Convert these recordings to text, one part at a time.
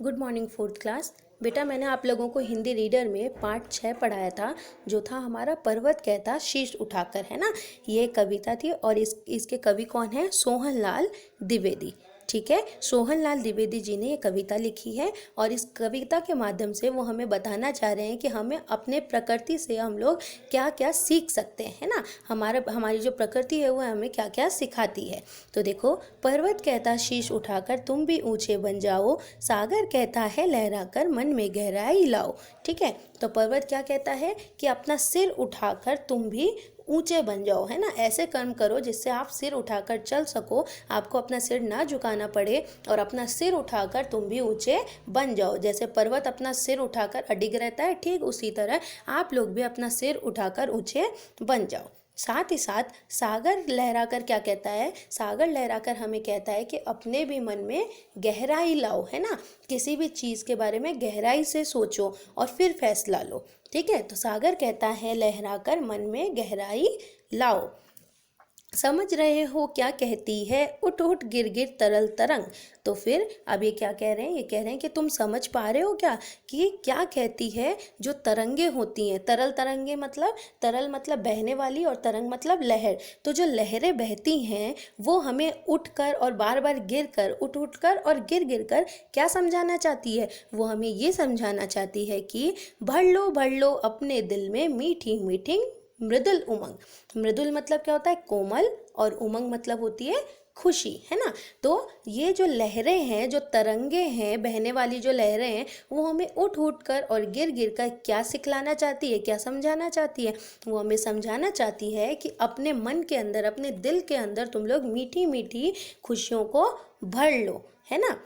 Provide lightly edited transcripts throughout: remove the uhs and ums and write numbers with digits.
Good morning fourth class. बेटा मैंने आप लोगों को हिंदी रीडर में पार्ट 6 पढ़ाया था, जो था हमारा पर्वत कहता शीश उठाकर, है ना। ये कविता थी और इसके कवि कौन है? सोहनलाल द्विवेदी। ठीक है, सोहनलाल द्विवेदी जी ने ये कविता लिखी है और इस कविता के माध्यम से वो हमें बताना चाह रहे हैं कि हमें अपने प्रकृति से हम लोग क्या क्या सीख सकते हैं, है ना। हमारी जो प्रकृति है वो हमें क्या क्या सिखाती है। तो देखो, पर्वत कहता शीश उठाकर तुम भी ऊंचे बन जाओ, सागर कहता है लहरा कर मन में गहराई लाओ। ठीक है, तो पर्वत क्या कहता है कि अपना सिर उठाकर तुम भी ऊंचे बन जाओ, है ना। ऐसे कर्म करो जिससे आप सिर उठाकर चल सको, आपको अपना सिर ना झुकाना पड़े और अपना सिर उठाकर तुम भी ऊंचे बन जाओ। जैसे पर्वत अपना सिर उठाकर अडिग रहता है, ठीक उसी तरह आप लोग भी अपना सिर उठाकर ऊंचे बन जाओ। साथ ही साथ सागर लहराकर क्या कहता है? सागर लहराकर हमें कहता है कि अपने भी मन में गहराई लाओ, है ना। किसी भी चीज़ के बारे में गहराई से सोचो और फिर फैसला लो। ठीक है, तो सागर कहता है लहराकर मन में गहराई लाओ। समझ रहे हो क्या कहती है? उठ उठ गिर गिर तरल तरंग। तो फिर अब ये क्या कह रहे हैं? ये कह रहे हैं कि तुम समझ पा रहे हो क्या कि क्या कहती है जो तरंगे होती हैं। तरल तरंगे मतलब, तरल मतलब बहने वाली और तरंग मतलब लहर। तो जो लहरें बहती हैं वो हमें उठ कर और बार बार गिर कर, उठ उठ कर और गिर गिर कर क्या समझाना चाहती है? वो हमें ये समझाना चाहती है कि भर लो अपने दिल में मीठी मीठी मृदुल उमंग। मृदुल मतलब क्या होता है? कोमल, और उमंग मतलब होती है खुशी, है ना। तो ये जो लहरें हैं, जो तरंगे हैं, बहने वाली जो लहरें हैं, वो हमें उठ उठ कर और गिर गिर कर क्या सिखलाना चाहती है, क्या समझाना चाहती है? वो हमें समझाना चाहती है कि अपने मन के अंदर, अपने दिल के अंदर तुम लोग मीठी मीठी खुशियों को भर लो, है ना।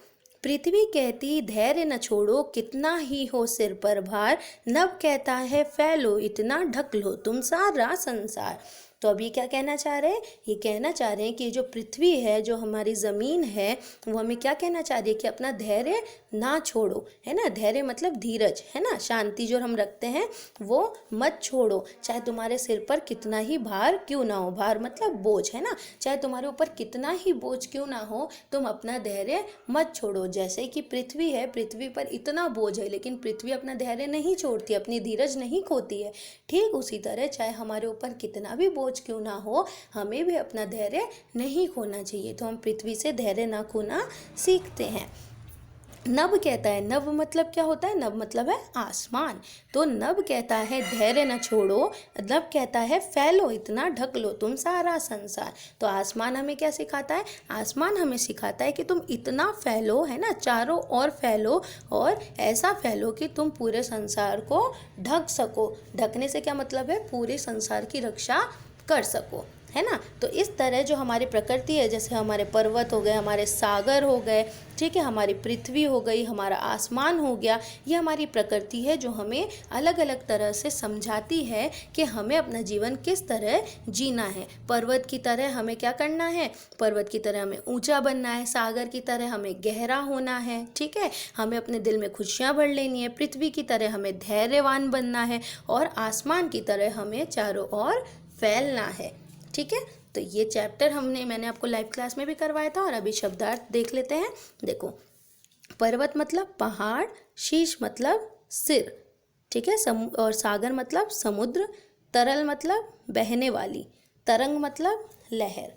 पृथ्वी कहती धैर्य न छोड़ो, कितना ही हो सिर पर भार, नभ कहता है फैलो इतना ढक लो तुम सारा संसार। तो अब ये क्या कहना चाह रहे हैं? ये कहना चाह रहे हैं कि जो पृथ्वी है, जो हमारी ज़मीन है, वो हमें क्या कहना चाह रही है कि अपना धैर्य ना छोड़ो, है ना। धैर्य मतलब धीरज, है ना। शांति जो हम रखते हैं वो मत छोड़ो, चाहे तुम्हारे सिर पर कितना ही भार क्यों ना हो। भार मतलब बोझ, है ना। चाहे तुम्हारे ऊपर कितना ही बोझ क्यों ना हो, तुम अपना धैर्य मत छोड़ो। जैसे कि पृथ्वी है, पृथ्वी पर इतना बोझ है लेकिन पृथ्वी अपना धैर्य नहीं छोड़ती, अपनी धीरज नहीं खोती है। ठीक उसी तरह चाहे हमारे ऊपर कितना भी बोझ क्यों ना हो, हमें भी अपना धैर्य नहीं खोना चाहिए। तो हम पृथ्वी से धैर्य ना खोना सीखते हैं। नभ कहता है, नभ मतलब क्या होता है? नभ मतलब है आसमान। तो नभ कहता है धैर्य न छोड़ो, नभ कहता है फैलो इतना ढक लो तुम सारा संसार। तो आसमान हमें क्या सिखाता है? आसमान हमें सिखाता है कि तुम इतना फैलो, है ना, चारों ओर फैलो और ऐसा फैलो कि तुम पूरे संसार को ढक सको। ढकने से क्या मतलब है? पूरे संसार की रक्षा कर सको, है ना। तो इस तरह जो हमारी प्रकृति है, जैसे हमारे पर्वत हो गए, हमारे सागर हो गए, ठीक है, हमारी पृथ्वी हो गई, हमारा आसमान हो गया, ये हमारी प्रकृति है जो हमें अलग अलग तरह से समझाती है कि हमें अपना जीवन किस तरह जीना है। पर्वत की तरह हमें क्या करना है? पर्वत की तरह हमें ऊंचा बनना है, सागर की तरह हमें गहरा होना है, ठीक है, हमें अपने दिल में खुशियाँ भर लेनी है, पृथ्वी की तरह हमें धैर्यवान बनना है और आसमान की तरह हमें चारों ओर फैलना है। ठीक है, तो ये चैप्टर मैंने आपको लाइव क्लास में भी करवाया था और अभी शब्दार्थ देख लेते हैं। देखो, पर्वत मतलब पहाड़, शीश मतलब सिर, ठीक है, और सागर मतलब समुद्र, तरल मतलब बहने वाली, तरंग मतलब लहर,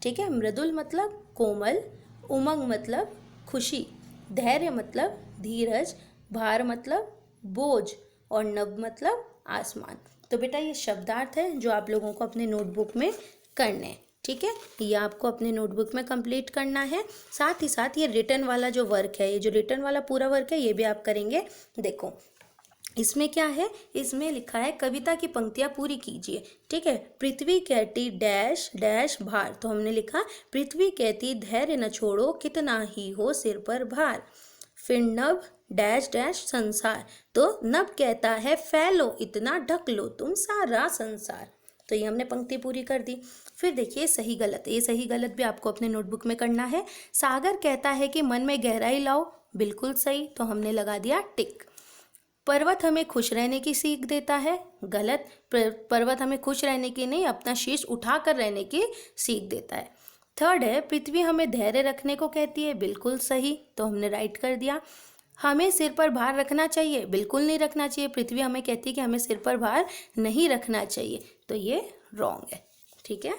ठीक है, मृदुल मतलब कोमल, उमंग मतलब खुशी, धैर्य मतलब धीरज, भार मतलब बोझ और नभ मतलब आसमान। तो बेटा ये शब्दार्थ है जो आप लोगों को अपने नोटबुक में करने हैं, ठीक है, ये आपको अपने नोटबुक में कंप्लीट करना है। साथ ही साथ ये रिटन वाला जो वर्क है, ये जो रिटन वाला पूरा वर्क है, ये भी आप करेंगे। देखो इसमें क्या है? इसमें लिखा है कविता की पंक्तियां पूरी कीजिए, ठीक है। पृथ्वी कहती डैश डैश भार, तो हमने लिखा पृथ्वी कहती धैर्य न छोड़ो कितना ही हो सिर पर भार। फिर नभ डैश डैश संसार, तो नभ कहता है फैलो इतना ढक लो तुम सारा संसार। तो ये हमने पंक्ति पूरी कर दी। फिर देखिए सही गलत, ये सही गलत भी आपको अपने नोटबुक में करना है। सागर कहता है कि मन में गहराई लाओ, बिल्कुल सही, तो हमने लगा दिया टिक। पर्वत हमें खुश रहने की सीख देता है, गलत, पर्वत हमें खुश रहने की नहीं, अपना शीश उठा कर रहने की सीख देता है। थर्ड है पृथ्वी हमें धैर्य रखने को कहती है, बिल्कुल सही, तो हमने राइट कर दिया। हमें सिर पर भार रखना चाहिए? बिल्कुल नहीं रखना चाहिए। पृथ्वी हमें कहती है कि हमें सिर पर भार नहीं रखना चाहिए, तो ये रॉन्ग है। ठीक है,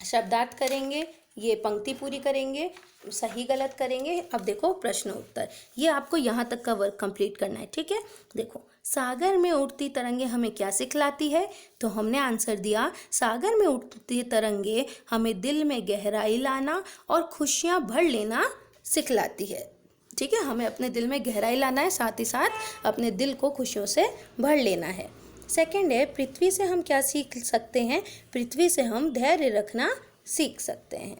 शब्दार्थ करेंगे, ये पंक्ति पूरी करेंगे, सही गलत करेंगे। अब देखो प्रश्न उत्तर, ये आपको यहाँ तक का वर्क कंप्लीट करना है। ठीक है, देखो सागर में उठती तरंगे हमें क्या सिखलाती है? तो हमने आंसर दिया, सागर में उठती तरंगे हमें दिल में गहराई लाना और खुशियाँ भर लेना सिखलाती है। ठीक है, हमें अपने दिल में गहराई लाना है, साथ ही साथ अपने दिल को खुशियों से भर लेना है। सेकंड है, पृथ्वी से हम क्या सीख सकते हैं? पृथ्वी से हम धैर्य रखना सीख सकते हैं।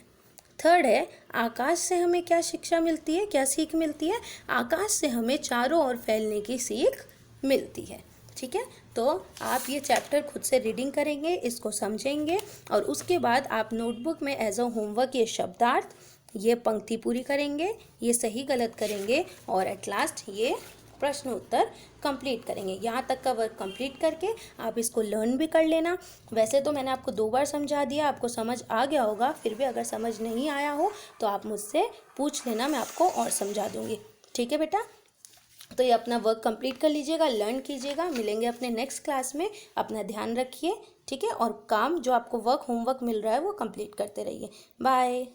थर्ड है, आकाश से हमें क्या शिक्षा मिलती है, क्या सीख मिलती है? आकाश से हमें चारों ओर फैलने की सीख मिलती है। ठीक है, तो आप ये चैप्टर खुद से रीडिंग करेंगे, इसको समझेंगे और उसके बाद आप नोटबुक में एज अ होमवर्क ये शब्दार्थ, ये पंक्ति पूरी करेंगे, ये सही गलत करेंगे और एट लास्ट ये प्रश्न उत्तर कंप्लीट करेंगे। यहाँ तक का वर्क कंप्लीट करके आप इसको लर्न भी कर लेना। वैसे तो मैंने आपको 2 बार समझा दिया, आपको समझ आ गया होगा, फिर भी अगर समझ नहीं आया हो तो आप मुझसे पूछ लेना, मैं आपको और समझा दूँगी। ठीक है बेटा, तो ये अपना वर्क कंप्लीट कर लीजिएगा, लर्न कीजिएगा। मिलेंगे अपने नेक्स्ट क्लास में, अपना ध्यान रखिए। ठीक है, और काम जो आपको वर्क होमवर्क मिल रहा है वो कंप्लीट करते रहिए। बाय।